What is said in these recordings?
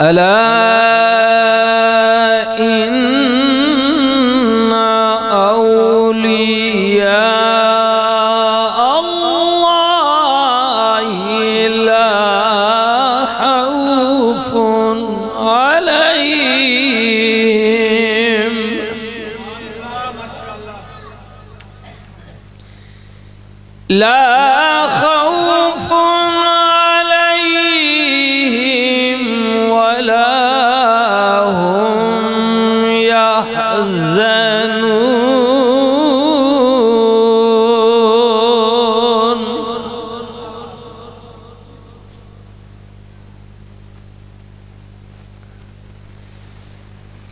अला इन्ना औलिया अल्लाहि ला खौफुन अलैहिम ला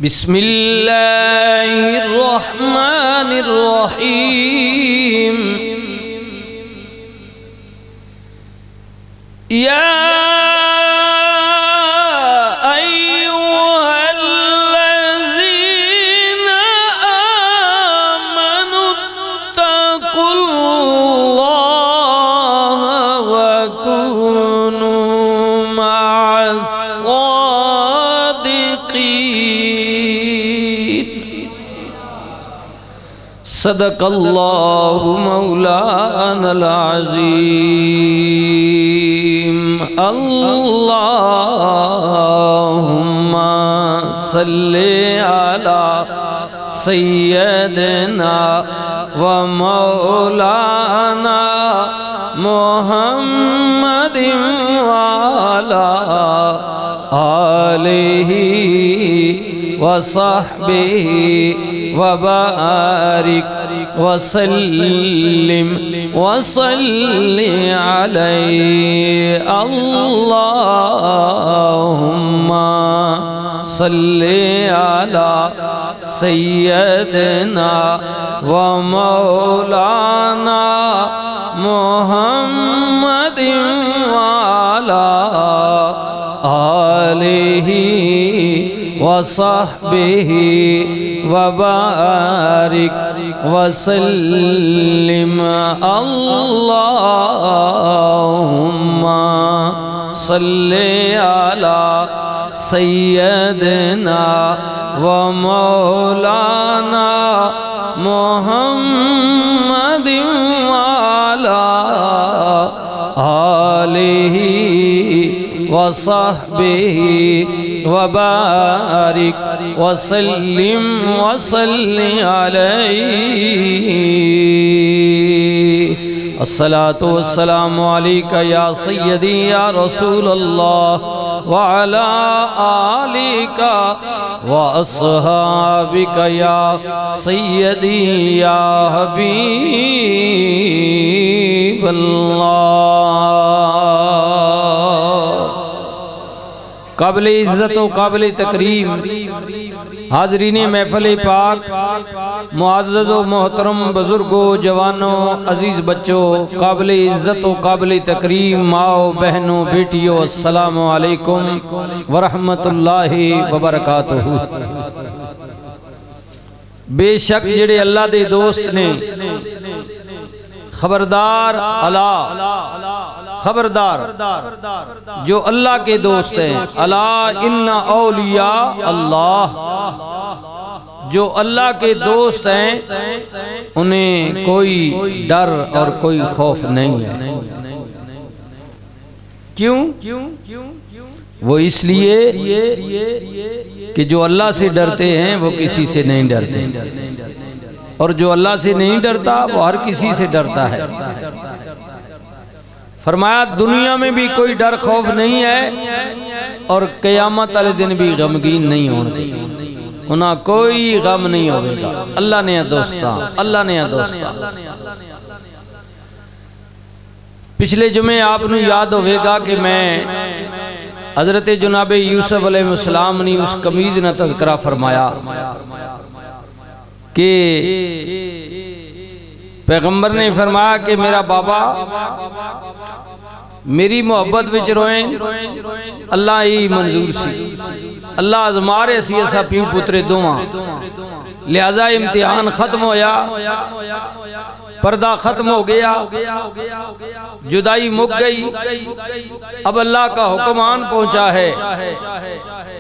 बिस्मिल्लाहिर्रहमानिर्रहीम या अय्युहल्लज़ीना आमनुत्तकुल्लाहा व कूनू मअस्सादिक़ीन। सदक़ल्लाहु मौलानल अज़ीम। अल्लाहुम्मा सल्ली अला सय्यदिना व मौलाना मुहम्मदिन व अला आलिहि व सहबिहि व बारिक वसल्लिम वसल्लि अलैहि। अल्लाहुम्मा सल्लि अला सय्यदिना व मौलाना मुहम्मदिन व अला आलिहि व सहबिहि व बारिक वसल्लिम। अल्लाहुम्मा सल्लि अला सय्यदिना व मौलाना मुहम्मदिन व अला आलिहि व सहबिहि व बारिक वसल्लिम वसल्लि अलैहि। अस्सलातु वस्सलामु अलैका या सय्यदी या रसूलल्लाह व अला आलिका व अस्हाबिका या सय्यदी या हबीबल्लाह। काबिल इज़्ज़त व काबिल तकरीम हाज़रीन महफ़िल पाक, मुअज़्ज़ज़ व मोहतरम बुज़ुर्गों, जवानों, अज़ीज़ बच्चों, काबिल इज़्ज़त व काबिल तकरीम माओ बहनों बेटियों, अस्सलामु अलैकुम व रहमतुल्लाहि व बरकातुहू। बेशक जेड़े अल्लाह दे दोस्त ने, खबरदार अला, खबरदार जो अल्लाह के दोस्त हैं। अला इन्ना औलिया अल्लाह, जो अल्लाह के दोस्त हैं उन्हें कोई डर और कोई खौफ नहीं है। क्यों? वो इसलिए कि जो अल्लाह से डरते हैं वो किसी से नहीं डरते, और जो अल्लाह से नहीं डरता वो हर किसी से डरता है। फरमाया दुनिया में भी कोई डर खौफ नहीं है और क़यामत वाले दिन भी गमगीन नहीं होंगे, उन्हें कोई गम नहीं होगा। अल्लाह ने दोस्ता, अल्लाह ने दोस्ता। पिछले जुमे आपको याद होगा कि मैं हज़रत जनाब यूसुफ अलैहिस्सलाम ने उस कमीज़ न तज़किरा फरमाया कि पैगंबर ने फरमाया कि मेरा बाबा मेरी मोहब्बत विच रोए, अल्लाह ही मंजूर सी। अल्लाह आजमारे सी असा प्यू पुत्रे दोवां, लिहाजा इम्तिहान खत्म होया पर्दा खत्म हो गया, जुदाई मुक गई। अब अल्लाह का हुक्म आन पहुंचा है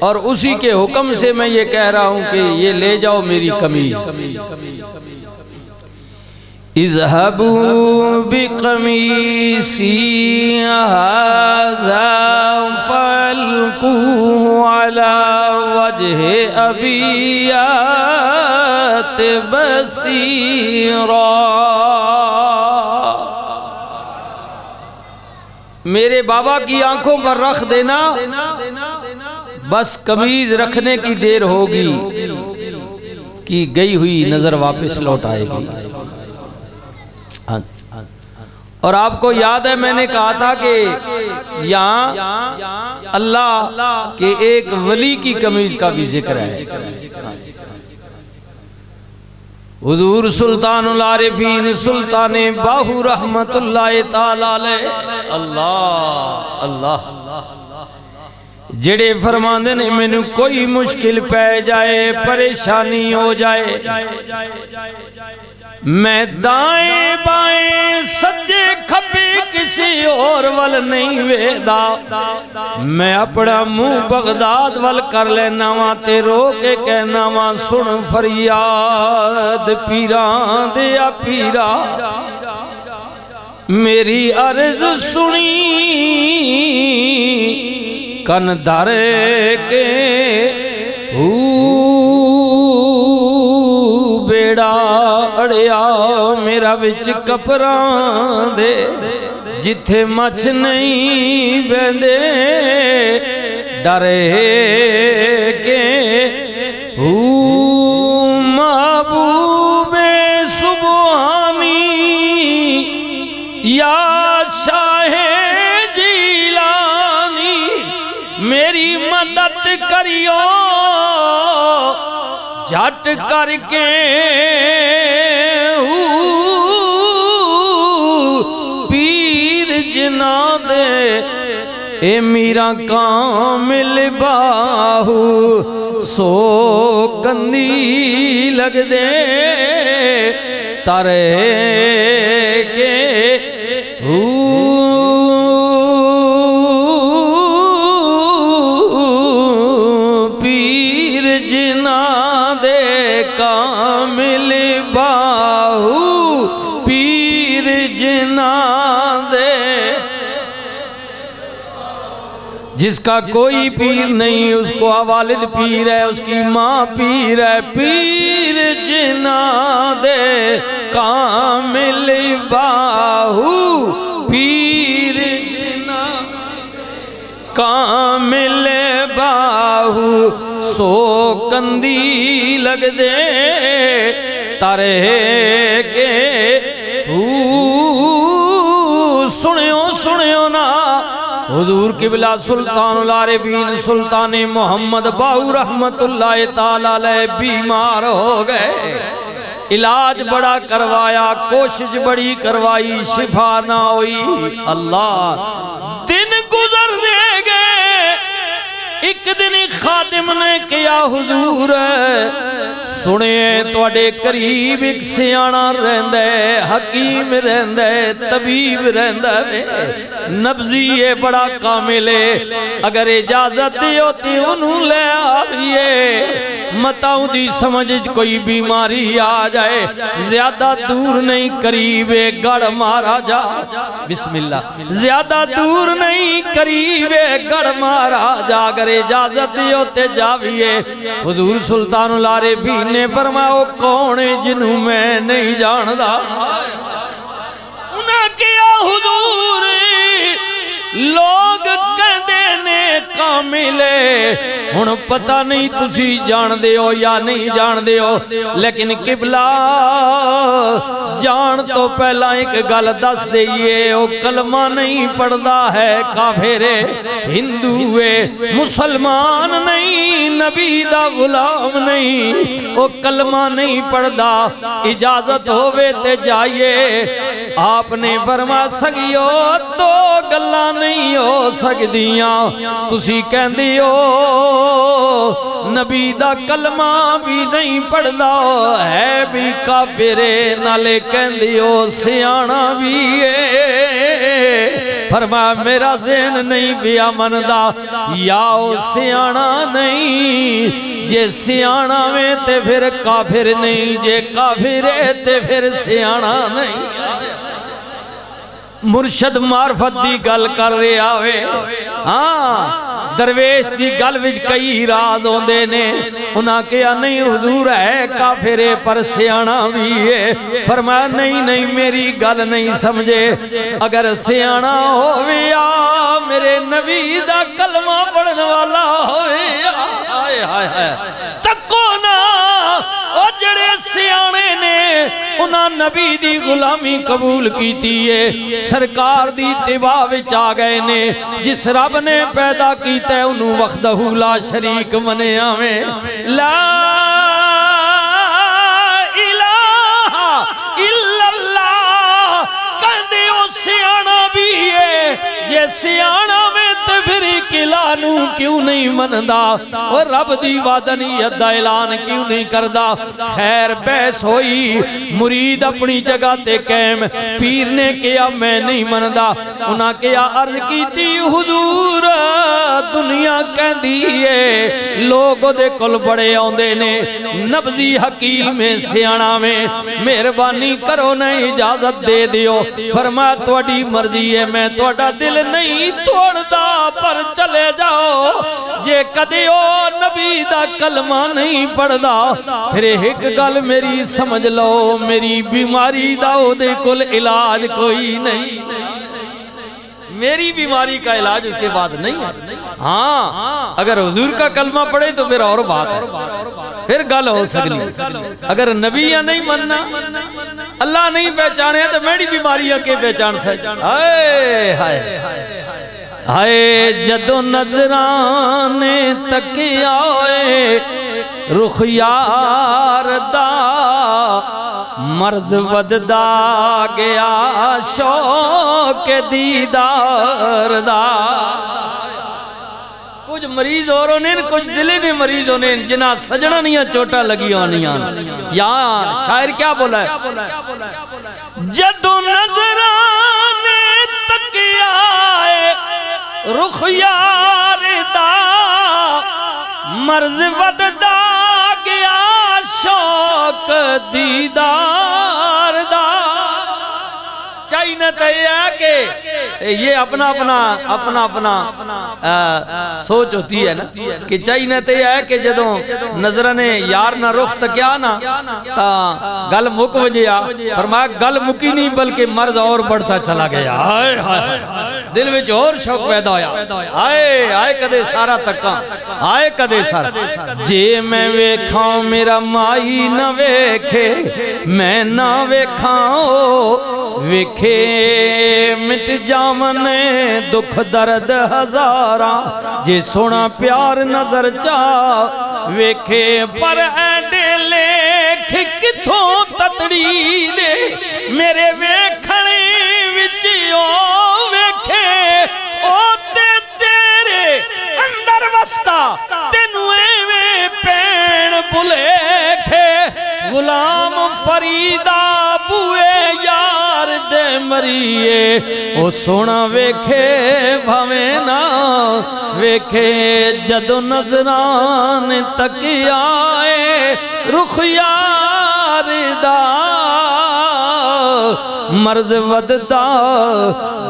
और उसी के हुक्म से मैं ये कह रहा हूं कि ये ले जाओ मेरी कमीज। इज़हबू बिक़मीसी हाज़ा फ़ल्क़ू अला वजहि अबियात बसीरा। मेरे बाबा की आंखों पर रख देना, बस कमीज रखने की देर होगी कि गई हुई नजर वापस लौट आएगी। और आपको याद है मैंने कहा था कि यहाँ अल्लाह के एक वली की कमीज का भी जिक्र है। हुजूर सुल्तानुल आरिफीन सुल्तान बाहू रहमतुल्लाह ताला अलैह। अल्लाह अल्लाह जेड़े फरमांदे ने मैनू कोई मुश्किल पै जाए, परेशानी हो जाए, मैं दाएं बाएं सज्जे खब्बे किसी और वल नहीं वेदा, मैं अपना मुंह बगदाद वल कर लेना वा ते रो के कहना वा सुन फरियाद पीरा दिया पीरा, मेरी अर्ज सुनी कन दर के बेड़ा अड़िया मेरा विच कपरां दे, जिथे मछ नहीं बंदे डरे के महबूबे सुबहानी या शाहे जिलानी, मेरी मदद करियो झट करके पीर जिना दे ए मीरा कामिल बाहू सो कंदी लग दे तारे के पीर जिना दे कामिल बाहू पीर जिना दे। जिसका कोई पीर नहीं उसको वालिद पीर है, उसकी माँ पीर है, पीर जिना दे कामिल बाहू पीर जिना कामिल बाहू सो कंदी लग दे तारे के सुनियो सुनियो ना हुजूर किबला सुल्तानुल आरिफीन सुल्तान मोहम्मद बाहू रहमतुल्लाह ताला अलैह बीमार हो गए, इलाज बड़ा करवाया, कोशिश बड़ी करवाई, शिफा ना हुई। अल्लाह दिन गुजर गए, एक दिन खादिम ने किया हुजूर सुने तुहाडे करीब एक सियाणा रहिंदा है, हकीम रहिंदा है, तबीब रहिंदा है, नब्जी है बड़ा कामिल है, अगर इजाजत दियो ते उन्हू ले आइए, मताऊ दी समझ कोई बीमारी आ जाए, ज्यादा दूर नहीं करीब है गढ़ महाराजा, बिस्मिल्लाह, ज्यादा दूर नहीं करीब है गढ़ महाराजा, अगर इजाजत दियो ते जाविए। हुजूर सुल्तानुल आरिफीन ने फरमाया कौन है जिन्हों मैं नहीं जानदा। उन्हें किया हुजूर लोग कहते ने कामिले, हुण पता नहीं तुसी जानदे हो या नहीं जानदे हो, लेकिन किबला जान तो पहला एक गल दस दईए, वो कलमा नहीं पढ़दा है, काफिर हिंदू है, मुसलमान नहीं नबी दा गुलाम नहीं, वो कलमा नहीं पढ़दा। इजाजत होवे ते जाइए। आपने फरमा सगियो दो गल्लां नहीं हो सकदियां। तुसी कहंदे हो नबी दा कलमा भी नहीं पढ़दा, है भी काफिरे, नाले कहंदे हो सियाणा भी है। फरमा मेरा ज़हन नहीं पिया मनदा, या ओ सियाणा नहीं, जे सियाणा में ते फिर काफिर नहीं, जे काफिर है ते फिर सियाणा नहीं। मुर्शद मार्फत दी गल कर रहा वे। हाँ दरवेश दी गल विच कई राज होंदे ने। उन्हां कहा नहीं हुजूर है काफिर पर सियाणा भी है। फरमाया नहीं नहीं मेरी गल नहीं समझे। अगर सियाणा होवे मेरे नबी दा कलमा पढ़न वाला होवे, हाय हाय हाय तको ना ओ जड़े सियाणे ने उन्हां नबी दी गुलामी कबूल कीती है, सरकार दी इत्तिबा विच आ गए ने। जिस रब ने पैदा कीता है उन्होंने वहदहू ला शरीक मनिया में। ला इलाहा इल्लल्लाह कहदे ओ सियाणा भी है। जे सियाणा में ते फिर किला नू क्यों नहीं मनदा, और रब दी वादनीयत दा ऐलान क्यों नहीं करदा। खैर बहस होई, मुरीद अपनी जगह ते कायम। पीर ने कहा मैं नहीं मनदा। उन्हां कहा अर्ज कीती हुजूर दुनिया कहंदी है लोग ओदे कोल बड़े आउंदे ने, नब्जी हकीम सियाणा में, मेहरबानी करो ना इजाजत दे दियो। फरमाया तुहाडी मर्जी है, मैं तुहाडा दिल नहीं तोड़दा, पर चले जाओ। जे कदे ओ नबी दा कलमा नहीं पढ़दा फिर एक गल मेरी समझ लो, मेरी बीमारी दा ओदे कोल इलाज कोई नहीं। मेरी बीमारी का इलाज उसके बाद नहीं है। हाँ अगर हुजूर का कलमा पढ़े तो फिर और बात है, फिर गल हो सकती। अगर नबी या नहीं मनना, अल्लाह नहीं पहचाने तो मेरी बीमारी के पहचान सक। हाय हाय हाय जदों नजराने तकिया रुख यार दा, मर्ज वददा गया शौक दीदार दा। कुछ मरीज और ने, कुछ दिले ने मरीज होने जिन्ना सजना नहीं चोटा लगी होनिया। यार शायर क्या बोला है, जदों नजराने तकिया रुख यार दा, मर्ज वददा गया शौक दीदार दा। चाहिए तो यह है कि ये अपना अपना अपना अपना सोच होती है ना, कि चाहिए तो यह है कि जदों नजर ने यार ना रुख तकिया ना ता गल मुक वजिया। फरमाया गल मुकी नहीं बल्कि मर्ज और बढ़ता चला गया। हाय हाय दिल विच और शौक पैदा होया। आए आए कदे सारा तक्का, आए कदे सारा। जे मैं वेखा मेरा माई ना वेखे, मैं ना वेखा वेखे मिट जावन दुख दर्द हजारा। जे सोना प्यार नजर चा वेखे, पर ऐडे लेख किथों ततड़ी दे मेरे वेखने विच ओ वेखे। ओ तेरे अंदर वसता तेनू एवें पैण भुलेखे। गुलाम फरीदा बुए यार दे मरिए, ओ सोना वेखे भावे ना वेखे। जदों नजरान तकियाए रुख यार दा, मर्ज वददा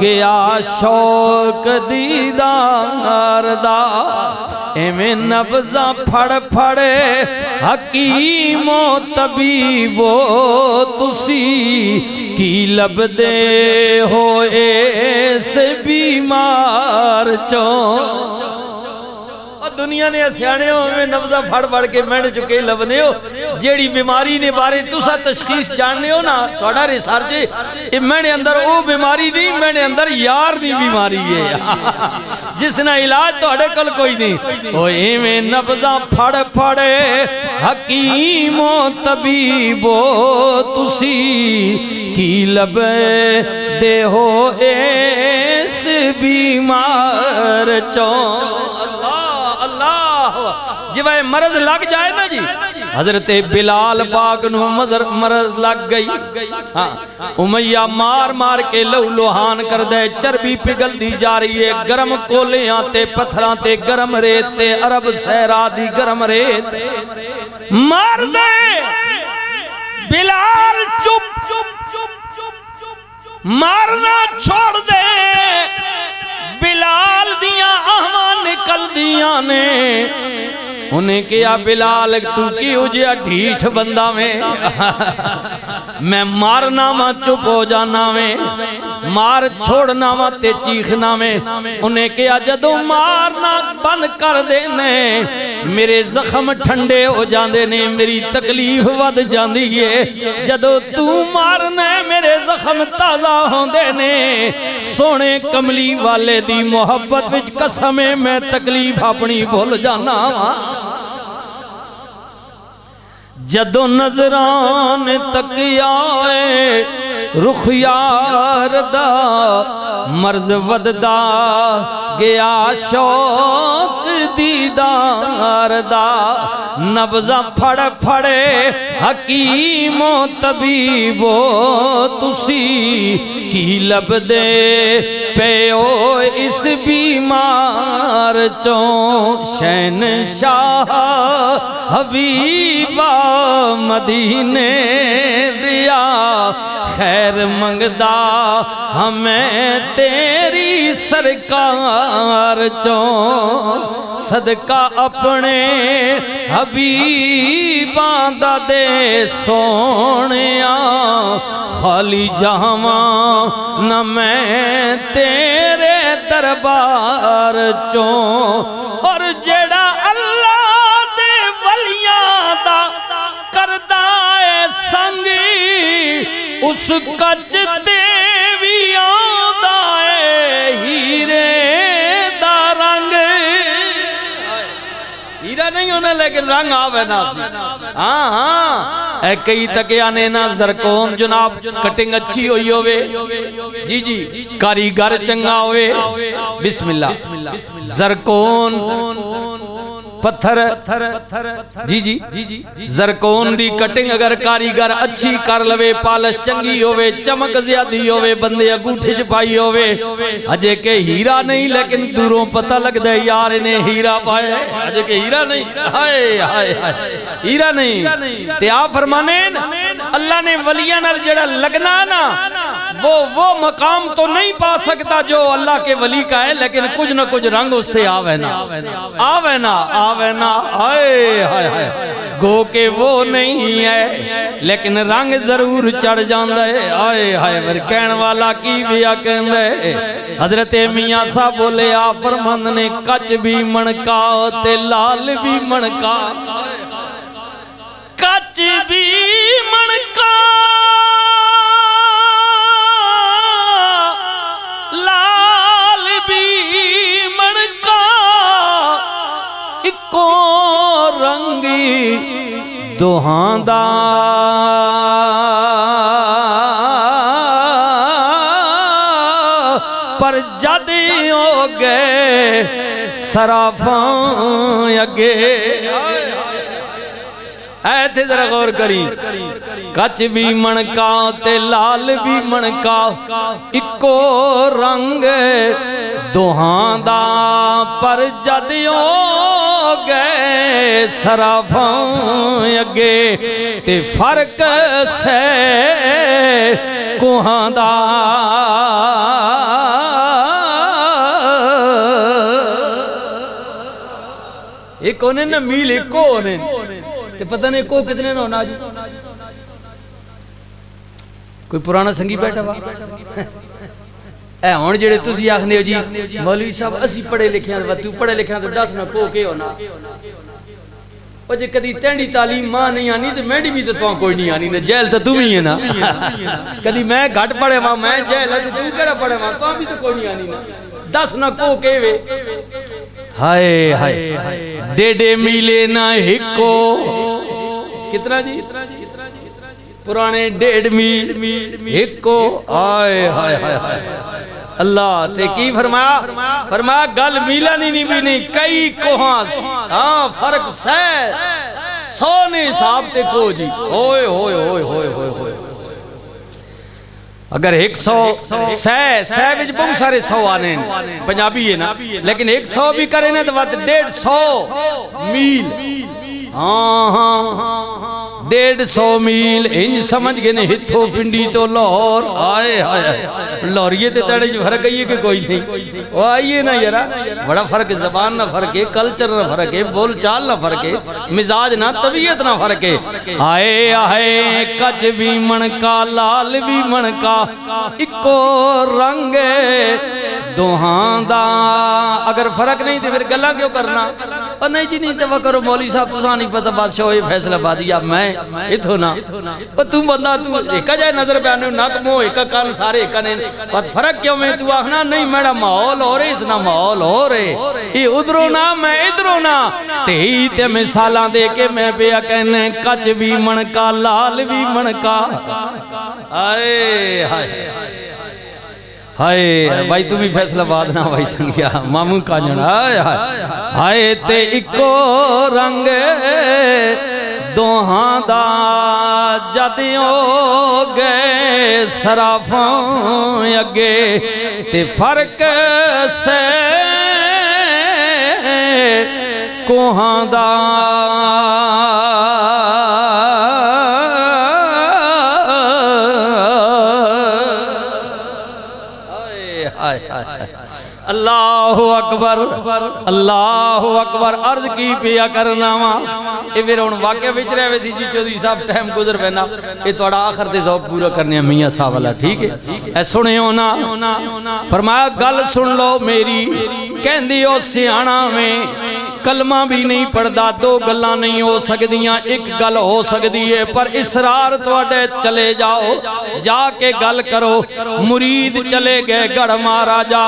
गया शौक दीदार दा। एवें नब्ज़ा फड़ फड़े हकीमो तबीबो, तुसी की लभदे हो इस बीमार चो। दुनिया ने सियाने हो नब्ज़ा फड़ फड़ के मैंने चुके लभने हो, जेड़ी बीमारी ने बारे तुसा तशखीस जानने हो ना, थोड़ा रिसर्च ये मैंने अंदर वो बीमारी नहीं, मैंने अंदर यार दी बीमारी है जिसना इलाज थोड़े कोल कोई नहीं। ओ इवें नब्ज़ां फड़ फड़े हकीमो तबीबो तुसी की लबे दे हो इस बीमार चो। जिवे मरज लग जाए ना जी, हजरत बिलाल पाक नू मरज लग गई। हाँ, उमैया मार मार के लहू लोहान कर दे, चर्बी पिघलती जा रही है, गरम कोलियां ते पत्थरां ते गरम रेत ते अरब सहरा दी गरम रेत मार दे। बिलाल चुप चुप चुप चुप चुप मारना छोड़ दे। बिलाल दिया आह्मा निकल दिया ने, उन्हें क्या बिलाल तू क्यों जिया ढीठ बंदा में मैं मारना वा चुप हो जाना में, मार छोड़ना वा ते चीखना में। उन्हें क्या जदों मारना बंद कर देने मेरे जख्म ठंडे हो जाते ने, मेरी तकलीफ वध जाती है। जदों तू मारना मेरे जख्म ताजा होंदे ने। सोने कमली वाले दी मोहब्बत विच कसम है मैं तकलीफ अपनी भुल जाना वा। जदों नजरान तक आए रुख यार दा मर्ज वददा गया शौक दीदार दा। नब्ज़ां फड़ फड़े हकीमो तबीबो तुसी की लबदे पेओ इस बीमार चो। शहनशाह हबीबा मदीने दिया खैर मंगदा हमें तेरी सरकार चो। सदका अपने हबीबां दा दे सोनिया, खाली जावा न मैं तेरे दरबार चो। और जेड़ा अल्लाह दे वलियां दा करदा है संग, उस कच ते भी आंदा है हीरे दा रंग। हीरा नहीं होना लेकिन रंग आवे ना। हाँ हाँ कई तकिया ने ना जरकोन जनाब कटिंग अच्छी हुई होवे जी जी, कारीगर चंगा होवे। बिस्मिल्लाह जरकोन पत्थर जी जी जरकोन दी कटिंग अगर कारीगर अच्छी कर लवे, पालिश चंगी होवे, चमक ज्यादा होवे, बंदे अंगूठे च पाई होवे, अजे के हीरा नहीं लेकिन दूरों पता लगता है यार इन्हें हीरा पाया। अजे के हीरा नहीं, हाय हाय हाय हीरा नहीं। ते आप फरमाने अल्लाह ने वलियां नाल जेड़ा लगना ना वो मकाम तो नहीं पा सकता जो अल्लाह के वली का है, लेकिन कुछ न कुछ रंग उससे आवे ना आवे ना आवे ना। हाय हाय हाय गो के वो नहीं है लेकिन रंग जरूर चढ़ जाता है। हाय हाय फिर कहने वाला की भी कहंदा है। हजरत मियां साहब बोले आ फरमांद ने कच भी मणका ते लाल भी मणका, कच भी मणका लाल भी मणका, इको रंगी दोहां दा पर जद हो गए सराफां अगे। ऐथे जरा गौर करी, कच भी मणका ते लाल भी मणका, इको रंग दोहां दा पर जद हो गए सराफां अगे। ते फर्क से कोहां दा एक होने ना मील एको होने ते पता नहीं को कितने ना होना जी। कोई पुराना संगी बैठा वा ऐ हुण जेड़े तुसी आखदे हो जी मौलवी साहब असी पढ़े लिखे वा तू पढ़े लिखे तो दस ना को के होना। ओ पर जे कदी तेंडी तालीम मां नहीं आनी तो मेरी भी तो कोई नहीं आनी ना जेल तो तू ही है ना कदी मैं घट पढ़े वहां मैं जेल है तू केड़ा पढ़े वहां तो भी तो कोई नहीं आनी ना दस ना को केवे हाय हाय डेडे मिले ना हिको कितना जी पुराने 1.5 मील हिको हाय हाय हाय हाय अल्लाह ते की फरमाया गल मीला नहीं भी नहीं कई कोहास हां फर्क सै 100 ने हिसाब ते को जी ओए होए होए होए होए अगर 100 सै विच बहुत सारे 100 आने पंजाबी है ना लेकिन 100 भी करे ना तो 150 मील हाँ हाँ 150 मील इंज समझ गए ने हिथो पिंडी तो लाहौर आए हाय लाहौरिये ते तड़े फर्क है कि कोई नहीं ओ आइए ना यारा बड़ा फर्क है जबान ना फर्क है कल्चर ना फर्क है बोल चाल ना फर्क है मिजाज ना तबीयत ना फर्क है आए आए कच भी मणका लाल भी मणका इको रंग दोहां दा अगर फर्क नहीं तो फिर गल्ला क्यों करना और नहीं जी नहीं तो करो मौली साहब तुसा नहीं पता बादशाह ये फैसला बादिया मैं इथो ना और तू बंदा तू एक जाए नजर प्याने नक मुंह एक कान सारे एक ने पर फर्क क्यों मैं तू आखना नहीं मेरा माहौल हो रे इसना माहौल हो रे ये उधरों ना मैं इधरों ना ते मिसालां दे के मैं पिया कहने कच भी मणका लाल भी मणका आए हाय हाय भाई तू भी फैसला बाद ना भाई संगिया मामू कांजण हाय हाय ते इको रंग दोहां दा जदियों गए सराफों अगे ते फर्क से कोहां दा अल्लाहु अकबर अर्ज की पिया करना वा ये फिर हुण वाकया विच रहे सी जी चौधरी साहब टाइम गुजर पैना ये तुहाडा आखिर ते ज़ौक पूरा करने मियां साहब वाला ठीक है ऐ सुनियो ना फरमाया गल सुन लो मेरी कहंदी ओ सियाणा में कलमा भी नहीं पढ़दा दो गल्लां नहीं हो सकदियां एक गल हो सकदी है पर इसरार तुहाडे चले जाओ जाके गल करो मुरीद चले गए गढ़ महाराजा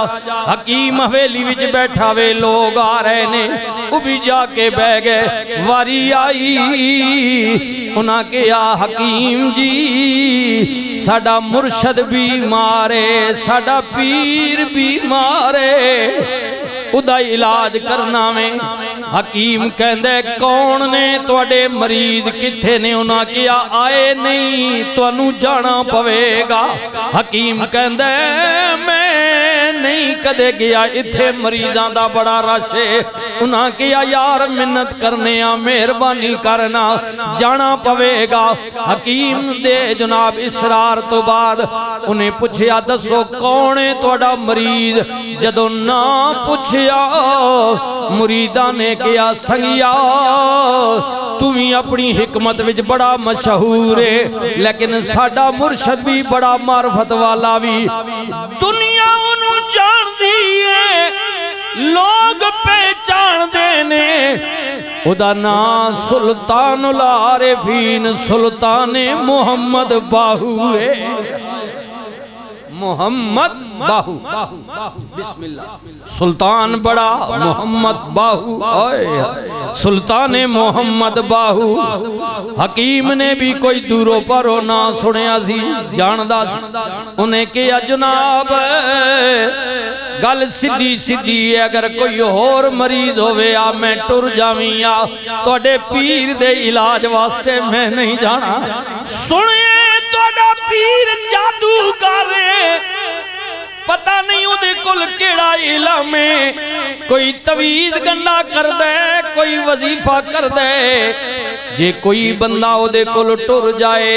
हकीम हवेली विच बैठा वे लोग आ रहे ने वो भी जाके बह गए वारी आई उन्हां कहा हकीम जी साडा मुर्शद भी मारे साडा पीर भी मारे उदा इलाज करना में हकीम कहंदे कौन ने तुहाडे मरीज किथे ने उन्हां कहा आए नहीं तुहानू जाना पवेगा हकीम कहंदे मैं नहीं कदे गया इथे मरीजां दा बड़ा रश है उन्हां कहा यार मिन्नत करने आ मेहरबानी करना जाना पवेगा हकीम दे जनाब इसरार तो बाद उन्हें पूछया दसो कौन है तुहाडा मरीज जदों ना पूछया मुरीदा ने कहा संगिया तू भी अपनी हिकमत विच बड़ा मशहूर है लेकिन साडा मुर्शद भी बड़ा मार्फत वाला भी दुनिया उन्हों जानदी है लोग पहचानदे ने उदा नाम सुल्तानुल आरिफीन सुल्तान मोहम्मद बाहू है मोहम्मद बाहू बिस्मिल्लाह सुल्तान बड़ा मोहम्मद बाहू सुल्तान मोहम्मद बाहू हकीम ने भी कोई दूरों परों ना सुनिया सी जानदा सी उन्हें कहा जनाब गल सीधी सीधी है अगर कोई होर मरीज होवे आ मैं टुर जावी आ तुहाडे पीर दे इलाज वास्ते मैं नहीं जाना सुनिए तुहाडा पीर जादूगर पता नहीं उहदे कोल केड़ा इलम है कोई तवीज गंडा कर दे कोई वजीफा कर दे जे कोई बंदा उहदे कोल टुर जाए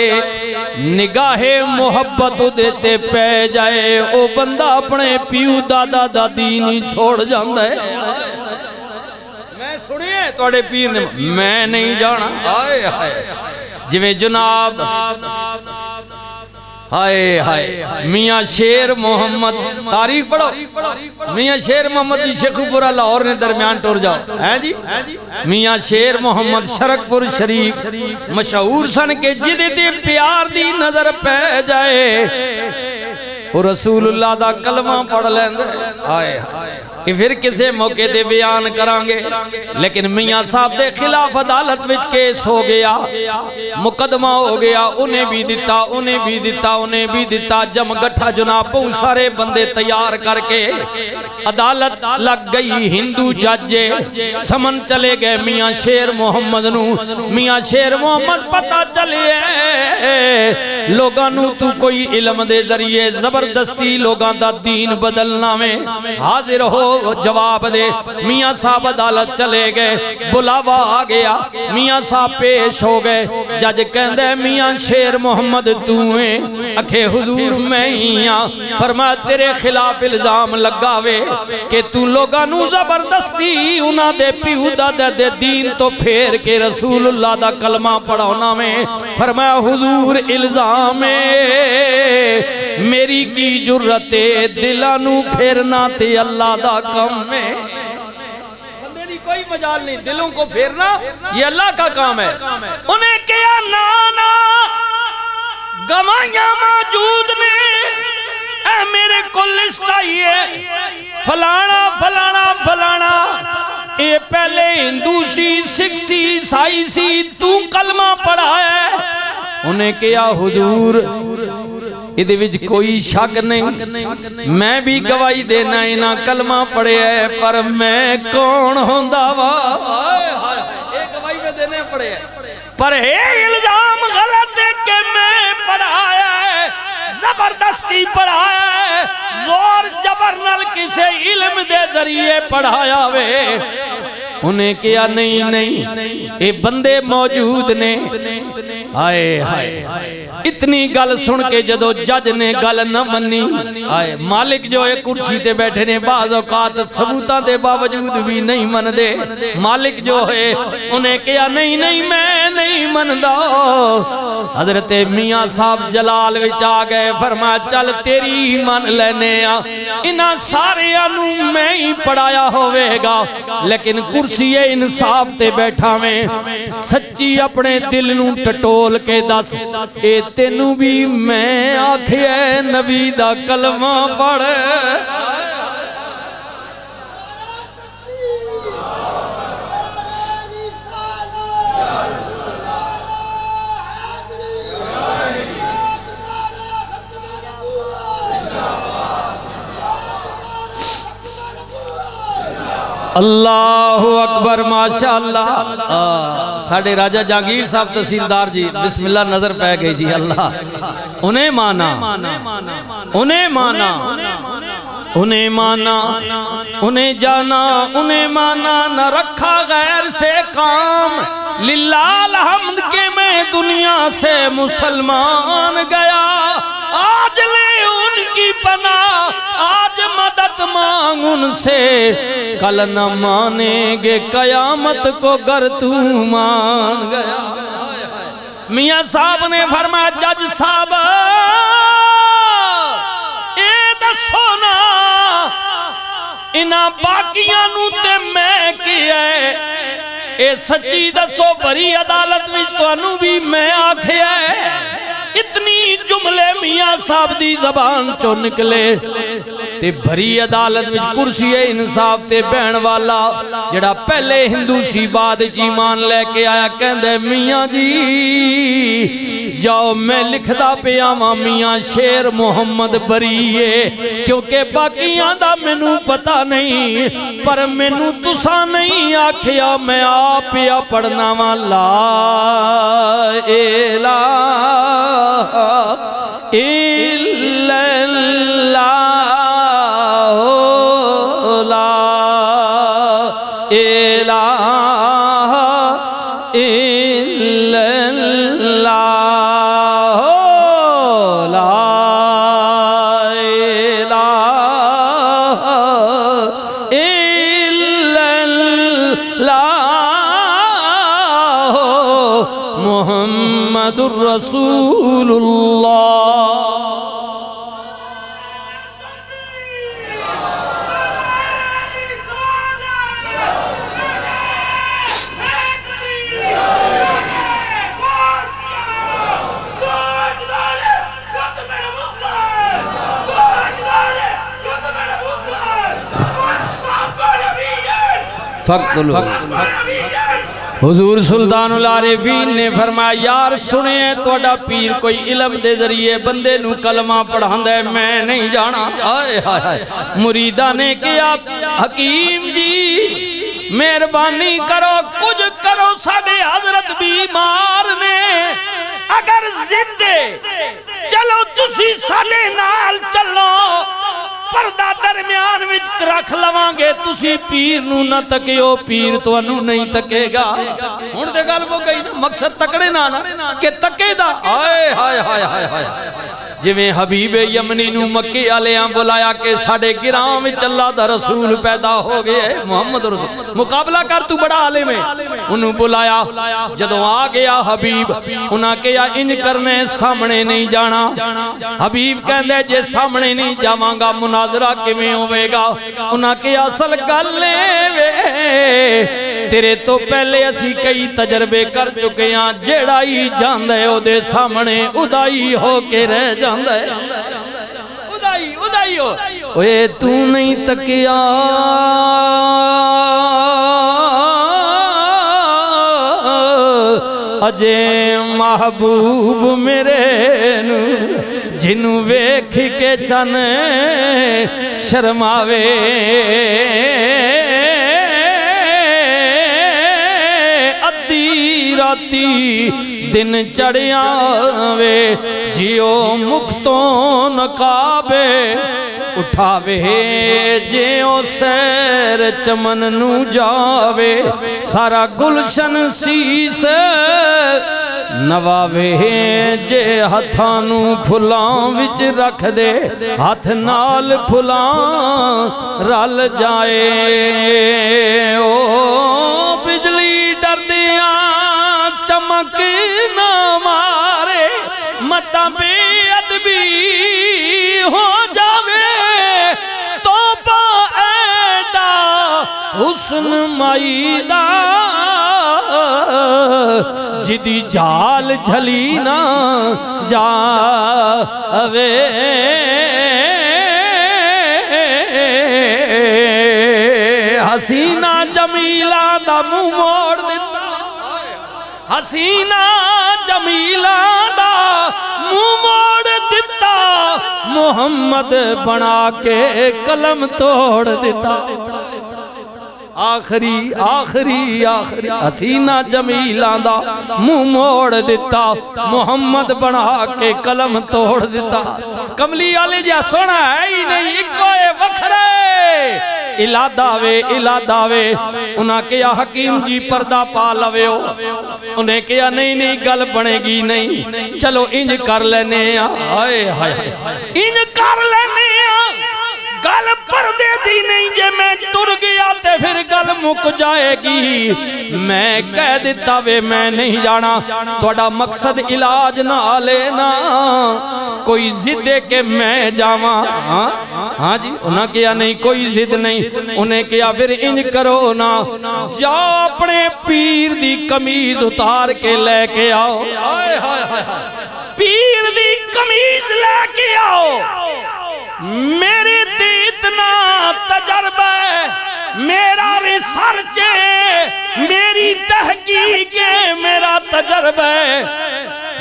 निगाहे मोहब्बत उहदे ते पै जाए ओ बंदा अपने पीऊ दादा दादी नहीं छोड़ जांदा है मैं सुनिए तुहाडे पीर ने मैं नहीं जाना हाय हाय जिवें जनाब हाय हाय मियाँ शेर मोहम्मद, तारीख पढ़ो, मियाँ शेर मोहम्मद जी शेखुपुरा लाहौर ने दरमियान टुर जाओ है जी। मियाँ शेर मोहम्मद शरकपुर शरीफ मशहूर सन के जिदे ते प्यार दी नजर पै जाए वो रसूलुल्लाह दा कलमा पढ़ लेंदे। हाय कि फिर किसी मौके ते बयान करांगे, लेकिन मियाँ साहब दे खिलाफ अदालत विच केस हो गया, मुकदमा हो गया, उन्हें भी दिता, उन्हें भी दिता, उन्हें भी दिता। जम गठा जनाब बहुत सारे बंदे तैयार करके अदालत लग गई। हिंदू जज समन चले गए मियाँ शेर मोहम्मद नू। मियाँ शेर मोहम्मद पता चले लोगां नू तू कोई इल्म दे जरिए जबरदस्ती लोगां दा दीन बदलना में हाजिर हो, जवाब दे। मियाँ साहब अदालत चले गए, बुलावा आ गया, मियाँ साहब पेश हो गए। जज कहंदे मियाँ शेर मोहम्मद तू है? अखे हुजूर मैं ही हाँ। फरमाया तेरे खिलाफ इल्जाम लगावे कि तू लोगां नू जबरदस्ती उन्हां दे पिऊ दादा दे दीन तो फेर के रसूलुल्लाह दा कलमा पढ़ाना में। फरमाया हुजूर इल्जाम मेरी की जुर्रत है, दिलां नू फेरना ते अल्लाह दा काम है। बंदे दी कोई मजाल नहीं, दिलों को फेरना ये अल्लाह का काम है। उन्हें क्या ना ना गवाहियां मौजूद ने, ऐ मेरे को लिस्ट आई है, फलाना फलाना फलाना, ये पहले हिंदू सी, सिख सी, ईसाई सी, तू कलमा पढ़ा है। उन्हें क्या हुजूर इहदे विच कोई शक नहीं, मैं भी गवाही देना इना कलमा पढ़े है, पर मैं कौन होंदा वा? गवाही में देने पड़े है, पर है इल्जाम गलत है कि मैं पढ़ाया है, जबरदस्ती पढ़ाया है, जोर जबर नाल किसे इल्म दे जरिए पढ़ाया वे। उन्हें क्या नहीं नहीं ये बंदे मौजूद ने। आए हाय इतनी गल सुन के जदों जज ने गल न मनी, आए मालिक जो है कुर्सी ते बैठे ने बाज़ औकात सबूतां दे बावजूद भी नहीं मनदे। मालिक जो है उन्हें क्या नहीं नहीं मैं नहीं मनदा। हजरत मियाँ साहब जलाल विच आ गए, फरमाया चल तेरी ही मन लेने आ, इन्हां सारियां नू मैं ही पढ़ाया होवेगा, लेकिन कुर्सी इंसाफ ते बैठा में सच्ची अपने दिल नू टटोल के दस ए तेनू भी मैं आखिया नबी दा कलमा पढ़। अल्लाहु अकबर माशाअल्लाह। साढ़े राजा जहांगीर साहब तहसीलदार जी बिस्मिल्लाह नजर पै गई जी। अल्लाह उन्हें माना, उन्हें माना, उन्हें माना, उन्हें जाना, उन्हें माना, न रखा गैर से काम, लिल्लाह हम्द के मैं दुनिया से मुसलमान गया। आज ले उनकी पना, आज मदद मांग उनसे, कल न मानेंगे कयामत को गर तू मान गया। मियाँ साहब ने फरमाया जज साहब ए दसो ना इन्हां बाकियां नू ते मैं की है, ए सच्ची दसो भरी अदालत विच तुहानू भी मैं आखिया है। इतनी जुमले मियाँ साहब दी जबान चो निकले ते भरी अदालत विच कुर्सी इंसाफ ते बहन वाला जड़ा पहले हिंदू सी बाद च ईमान लेके आया, कहंदे मियाँ जी जाओ मैं लिखदा पिया वां मियाँ शेर मोहम्मद बरी है, क्योंकि बाकियां दा मैनू पता नहीं, पर मैनू तुसा नहीं आखिया, मैं आप या पढ़ना वा ला मुहम्मदुर रसूलुल्लाह। फक्तुलू। हुजूर सुल्तानुल आरिफीन ने फरमाया यार सुनिए तुहाडा पीर कोई इलम दे जरिए बंदे नू कलमा पढ़ांदा है, मैं नहीं जाना। हाय हाय हाय। मुरीदा ने कहा हकीम जी मेहरबानी करो कुछ करो, साडे हजरत बीमार ने, अगर जिद चलो तुसी साडे नाल चलो, पर्दा दरम्यान विच रख लवांगे, तुसी पीर नू ना तकियो, पीर तुहानू नहीं तकेगा। हुण ते गल हो गई ना, मकसद तकड़े ना कि तकेदा। हाय हाय हाय हाय हाय। जिवें हबीब यमनी नू मक्के वालियां बुलाया कि साडे गिरां विच अल्लाह दा रसूल पैदा हो गया है, मुहम्मद रसूल, मुकाबला कर तू बड़ा आलिम है। उन्होंने बुलाया, जदों आ गया हबीब, उन्हां कहा इंज करने सामने नहीं जाना। हबीब कहंदे जे सामने नहीं जावांगा मुनाजरा किवें होवेगा। उन्हां कहा असल गल वे तेरे तो पहले असी कई तजर्बे कर चुके हैं, जेड़ा ही जांदा है ओदे सामने उदाई हो के रह जांदा है, उदाई उदाई हो। ओए तू नहीं तकिया अजे महबूब मेरे नू, जिन्नू वेख के चन शर्मावे, अद्धी राती दिन चढ़िया वे, जियो मुख तो नकाबे उठावे, जियो सैर चमन नू जावे, सारा गुलशन सीस नवावे, जे हथां नू फुलां विच रख दे, हथ नाल फुलां रल जाए। ओ बिजली डरदियां चमक ना मारे, मता बेअदबी हो जावे, तौबा ऐदा हुस्न माई दा, जिदी जाल झली ना जावे। हसीना जमीला दा मुंह मोड़ दिता, हसीना जमीला दा मुंह मोड़ दिता, मुहम्मद बना के कलम तोड़ दिता। आखरी आखरी आखरी हसीना जमीला दा मुंह मोड़ दिता, मुहम्मद बना के कलम तोड़ दिता। कमली वाले जा सोना है ही नहीं, इको वखरे इलादा वे इलादा वे। उन्हें कहा हकीम जी पर्दा पा लवे, उन्हें कहा नहीं नहीं गल बनेगी नहीं, चलो इंज कर लेने। हाय हाय इंज कर लेने, गल पर्दे दी नहीं, जे मैं टुर गया ते फिर गल मुक जाएगी। मैं कह दिता वे मैं नहीं जाना, थोड़ा मकसद इलाज ना लेना, कोई जिद के मैं जावा। हाँ जी, उन्हें कहा नहीं कोई जिद नहीं। उन्हें कहा फिर इंज करो ना, जाओ अपने पीर दी कमीज उतार के लेके आओ। हाय हाय हाय, पीर दी कमीज लेके आओ। मेरे ते इतना तजर्बा है, मेरा रिसर्च है, मेरी तहकीक है, मेरा तजर्बा है।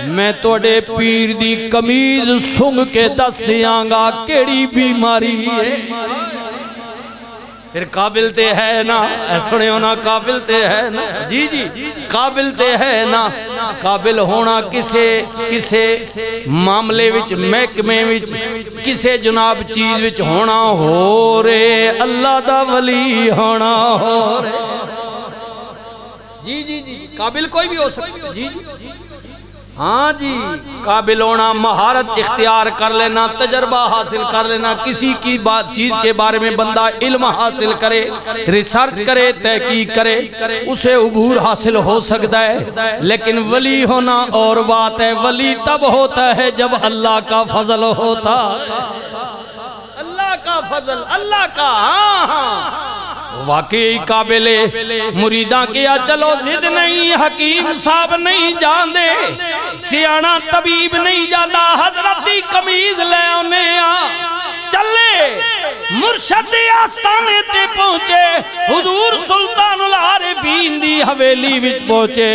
मैं तोड़े पीर दी कमीज सुंघ के दस दियांगा केड़ी बीमारी है। फिर काबिल ते है ना, सुने हो ना, काबिल ते है ना, जी जी काबिल ते है ना। काबिल होना किसे किसे मामले विच, महकमे विच, किसे जनाब चीज विच होना हो रे, अल्लाह दा वली होना हो रे। जी जी जी काबिल कोई भी हो सकता है। जी जी हाँ जी, काबिल होना, महारत इख्तियार कर लेना, तजर्बा हासिल कर लेना, किसी की बात चीज के बारे में बंदा इल्म हासिल करे, रिसर्च करे, तहकीक करे, उसे उबूर हासिल हो सकता है। लेकिन वली होना और बात है, वली तब होता है जब अल्लाह का फजल होता, अल्लाह का फजल, अल्लाह का। हाँ हाँ वाकई काबिले। मुरीदा किया चलो जिद नहीं, हकीम साहब नहीं जाने, सियाना तबीब नहीं जाता, हजरत दी कमीज ले आने चले मुर्शद आस्थाने ते पहुंचे हुजूर सुल्तानुल आरिफीन दी हवेली विच पहुंचे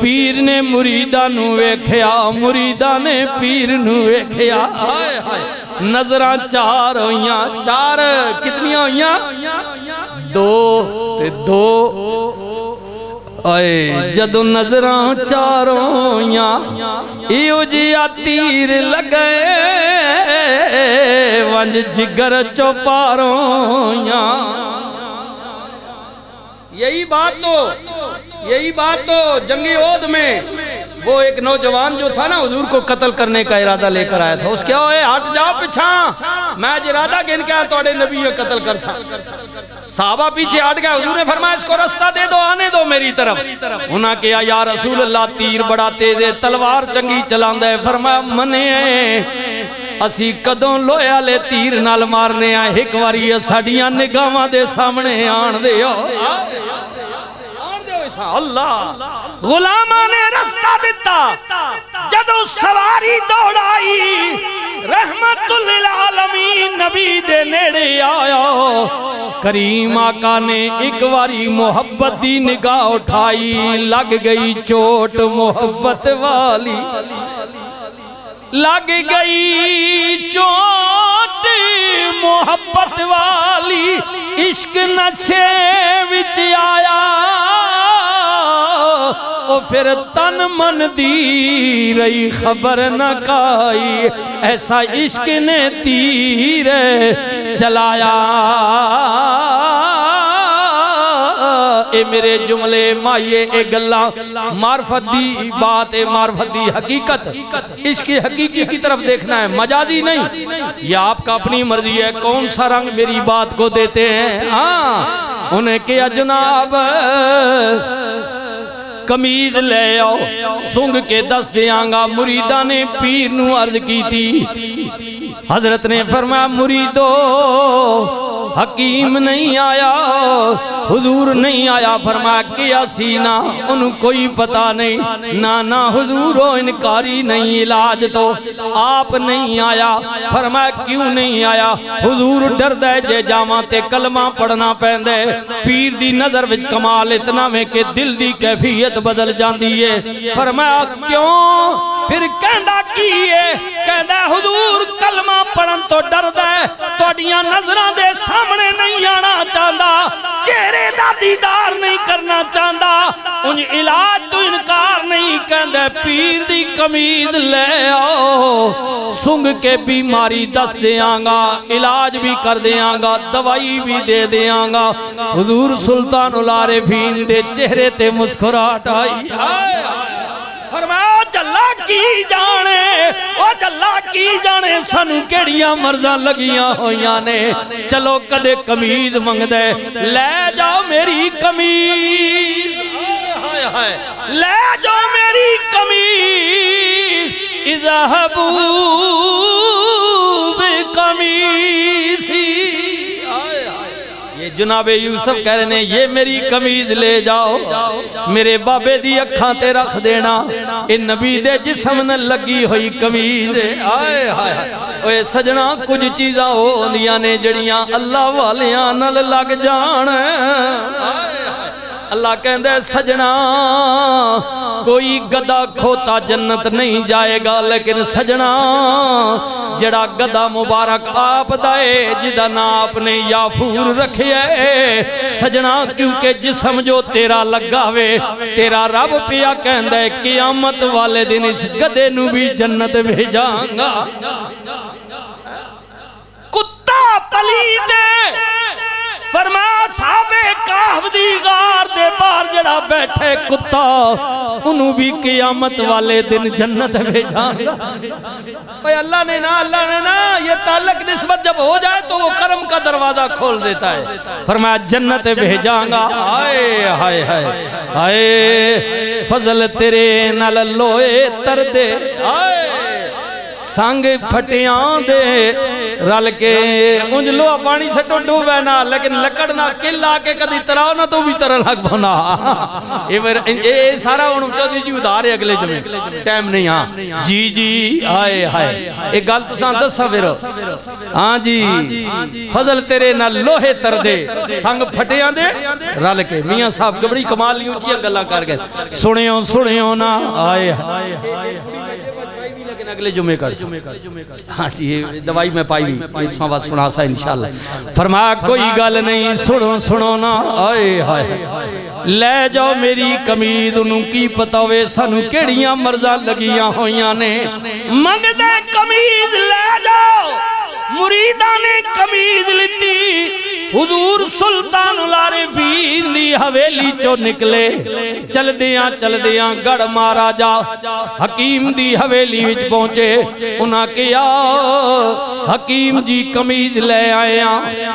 पीर ने मुरीदा नू वेख्या मुरीदा ने पीर नू वेख्या हाय हाय नजरां चार होइयां चार कितनियां होइयां दो ते दो आए जदों नजरां चारों होइयां इहो जिहा तीर लगे वंज जिगर चो पारों यही बात तो जंगी ओद में वो एक नौजवान जो था ना हुजूर को कत्ल करने का इरादा लेकर आया था। उसके ओए हट जाओ पीछा मैं इरादा गिन के तोड़े नबी को कत्ल कर साहबा पीछे हट गए। हुजूर ने फरमाया इसको रास्ता दे दो आने दो मेरी तरफ। उन्हें कहा या रसूल अल्लाह तीर बड़ा तेज है तलवार चंगी चलांदा है। फरमाया मने असी कदों लोहे ले तीर नाल मारने आ एक बारी साडियां निगाहां दे सामने आण दे अल्लाह गुलामा ने रास्ता दिता जदों सवारी दौड़ाई रहमतुल लिल आलमीन नबी दे नेड़े आया करीम आका ने एक बारी मोहब्बत दी निगाह उठाई लग गई चोट मोहब्बत वाली लग गई चोट मोहब्बत वाली इश्क नशे विच आया ओ फिर तन मन दी रही खबर न काई ऐसा इश्क ने तीर चलाया। ए मेरे जुमले माये ए गल्ला मार्फत दी बात है मार्फत दी हकीकत इसकी हकीकी की तरफ देखना है मजाजी नहीं। यह आपका अपनी मर्जी है कौन सा रंग मेरी बात को देते हैं। हाँ उन्हें किया जनाब कमीज ले आओ सुंग के दस देंगा। मुरीदा ने पीर नू अर्ज की थी हजरत ने फरमाया मुरीदो हकीम नहीं आया हुजूर नहीं आया। फरमाया किया सीना उन्हें कोई पता नहीं ना ना हुजूर इनकारी नहीं इलाज तो आप नहीं आया। फरमाया क्यों नहीं आया हुजूर डरदा है जे जावां ते कलमा पढ़ना पैंदा है। पीर दी नजर विच कमाल इतना में कि दिल दी कैफियत बदल जाती है। फरमाया क्यों फिर कहंदा की है कहंदा हुजूर कलमा पढ़न तो डरदा है तुहाडियां नजरां दे सामने नहीं आना चाहता चेहरे दा दीदार नहीं करना चाहता उन इलाज तो इनकार नहीं कहंदा पीर दी कमीज ले आओ सुंग के बीमारी दस देंगा इलाज भी कर देंगा दवाई भी दे देंगा। हुजूर सुल्तानुल आरिफीन दे चेहरे ते मुस्कुराहट आई। फरमाया जल्ला की जाने ओ जल्ला की जाने सानू केड़ियां मर्जां लगियां होइयां ने चलो कदे कमीज मंगदे ले जाओ मेरी कमीज हाय हाय ले जाओ मेरी कमीज इज़हबू बिकमीसी। ये जनाबे यूसुफ कह रहे हैं ये मेरी कमीज ले जाओ मेरे बाबे दी अखां ते रख देना ए नबी दे जिस्म न लगी हुई कमीज। आए हाय ओए सजना कुछ चीज़ां होंदियां ने जड़ियां अल्लाह वालियां नाल लग जाण। अल्लाह कहंदा सजना कोई गदा खोता जन्नत नहीं जाएगा लेकिन सजना जड़ा गदा मुबारक आप दाए जिदा नाम आपने याफूर रखे सजना क्योंकि जिस्म जो तेरा लगावे तेरा रब पिया कहंदा है क़यामत वाले दिन इस गदे नू भी जन्नत भेजांगा। कुत्ता पलीद फरमाया साहबे कहफ दी गार दे बाहर जड़ा बैठे कुत्ता उन्हों भी क़यामत वाले दिन जन्नत भेजांगा। अल्लाह ने ना ये ताल्लुक निस्बत जब हो जाए तो वो करम का दरवाजा खोल देता है। फरमाया जन्नत भेजांगा। हाय हाय हाय हाय फजल तेरे नाल लोए तर दे। हाय संग फटियां दे रल के उंज लोहा पानी सटो डूबे ना लेकिन लकड़ ना किल आके कदी तराओ ना तो भी तरन लग पौना ये सारा हुण चौधरी जी उधार है अगले जुमे टाइम नहीं। हाँ जी जी हाय हाय एक गल तुसां दसा फिर हाँ जी फजल तेरे ना लोहे तर दे संग फटियां दे रल के मियां साहब बड़ी कमाल दी ऊंची गल्लां कर गए सुनियो सुनियो ना आए लेकिन अगले जुमे कर हाँ जी दवाई में पाई हुई बात सुना सा इंशाल्लाह। फरमाया कोई गल नहीं सुनो सुनो ना आए हाय ले जाओ मेरी कमीज उन्हों की पता होवे सानू केड़ियां मर्जा लगियां होइयां ने मंगदे कमीज ले जाओ मुरीदा ने कमीज लिती हुजूर सुल्तान आरिफीन दी हवेली चो निकले चलदियां गढ़ महाराजा हकीम दी हवेली विच पहुंचे उन्हां कहा हकीम जी कमीज ले आया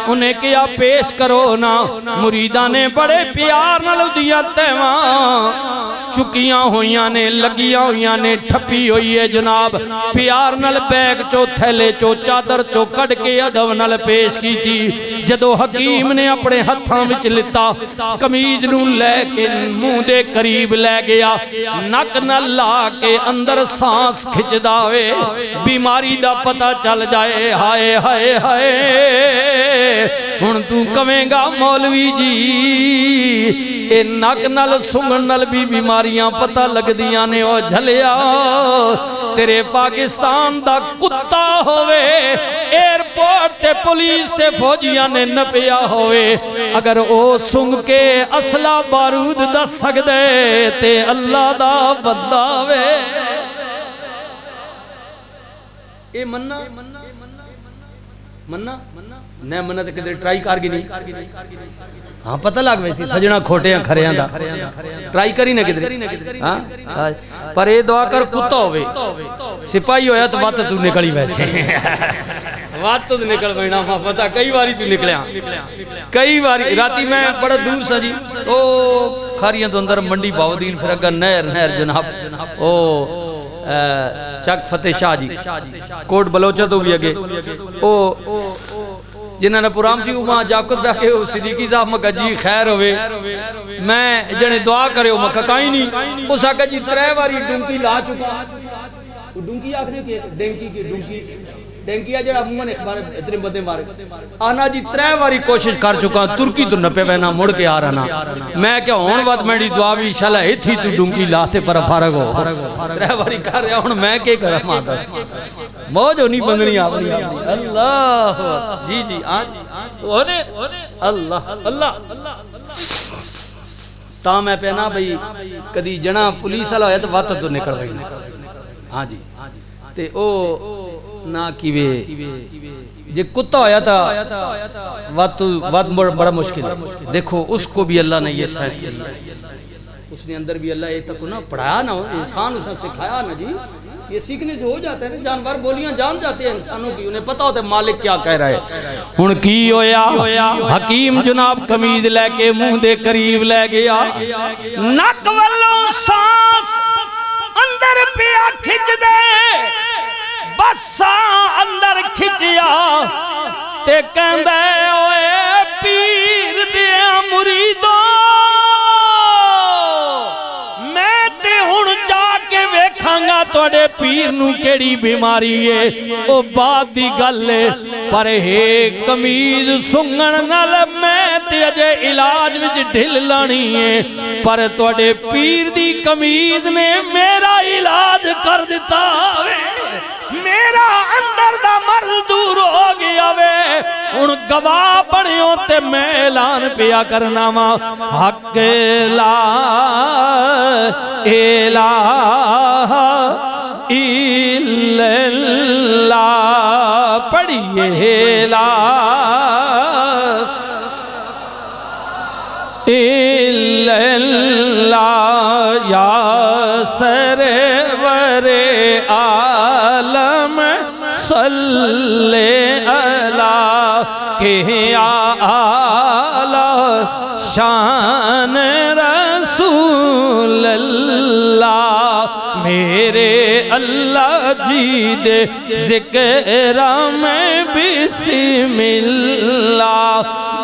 उन्हें कहा पेश करो ना मुरीदा ने बड़े प्यार नाल उदियां तैवां चुकियां होइयां ने लगियां होइयां ने ठप्पी हुई है जनाब प्यार नाल बैग चो थैले चो चादर चो कढ़ के अदब नाल पेश की थी। जदों हकीम ने अपने हाथों विच लिता कमीज नूं लैके मुंह दे करीब लै गया नक नाल ला के अंदर सांस खिंचदा वे बीमारी दा पता चल जाए हाय हाय हाय हुण तू कवेंगा मौलवी जी ए नक नाल सुंघण नाल भी बीमारियां पता लगदियां ने ओ झलिया तेरे पाकिस्तान दा कुत्ता होवे एयरपोर्ट ते पुलिस ते फौजियां ने नपिया होवे अगर ओ सुंघ के असला बारूद दस सकदे ते अल्लाह दा बंदा वे ए मन्ना मन्ना न मन्ना ते किधर ट्राई कर गई नहीं हाँ पता लग वैसी सजना खोटे खरियां दा ट्राई करी ना किधर हाँ पर ये दुआ कर कुत्ता होवे सिपाही होया तो बात तू निकली वैसे बात तो निकल पैना हाँ पता कई बारी तू निकलिया कई बारी राती मैं बड़ा दूर सा जी ओ खारियां तो अंदर मंडी बाउद्दीन फिर अगर नहर जनाब ओ चक फतेह शाह जी कोट बलोचा तो भी अगे ओ जिन्होंने पुराम सी उमा जाकुत बैठे हो सिद्दीकी साहब मका जी खैर होवे मैं जने दुआ करे मका कहीं नहीं उस आका जी 3 बारी डुंकी ला चुका डुंकी आखने के डेंकी की डुंकी डेंकिया जड़ा मुंह ने अखबार इतने बंदे मारे आना जी 3 बारी कोशिश कर चुका तुर्की तो नपे वैना मुड़ के आ रहा ना मैं क्या हुण वत मेरी दुआ भी इंशाल्लाह इथी तू डुंकी ला ते पर फारग हो 3 बारी कर रहा हुण मैं के करा मां दस मौज होनी बंदनी अपनी अल्लाह जी जी आज ओने अल्लाह अल्लाह ता मैं पहना भाई कदी जना पुलिस वाला होया तो वत तो निकल गई हाँ जी ते ओ ना किवे जे कुत्ता होया था वत बड़ा मुश्किल है देखो उसको भी अल्लाह ने ये साइंस दी उसने अंदर भी अल्लाह ये तक ना पढ़ाया ना इंसान उसे सिखाया ना जी ये सीखने से हो जाता है ना जानवर बोलियां जान जाते हैं इंसानों की उन्हें पता होता है मालिक क्या कह रहा है हुण की होया हकीम जनाब कमीज लेके मुंह दे करीब ले गया नक वालों सांस अंदर पिया खिंच दे बस अंदर खिंचिया ते कहंदा ओए पीर दे मुरीदों मैं ते हुण जाके वेखांगा तुहाडे पीर नूं केड़ी बीमारी है ओ बात दी गल है पर हे कमीज सुंघण नाल मैं ते अजे इलाज विच ढिल लानी है पर तुहाडे पीर दी कमीज ने मेरा इलाज कर दिता मेरा अंदर दा मर्ज दूर हो गया वे हुण गवाह बणियो ते मैं ऐलान पिया करना वा हक ला इलाह इल्लल्लाह पढ़िए ला इल्लल्लाह या सरवरे आलम सल्ले अला के आला शान रसूल अल्लाह मेरे अल्लाह जी दे ज़िक्र में बिस्मिल्लाह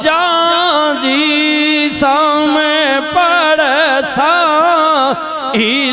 जान जी सामें पढ़ सा ही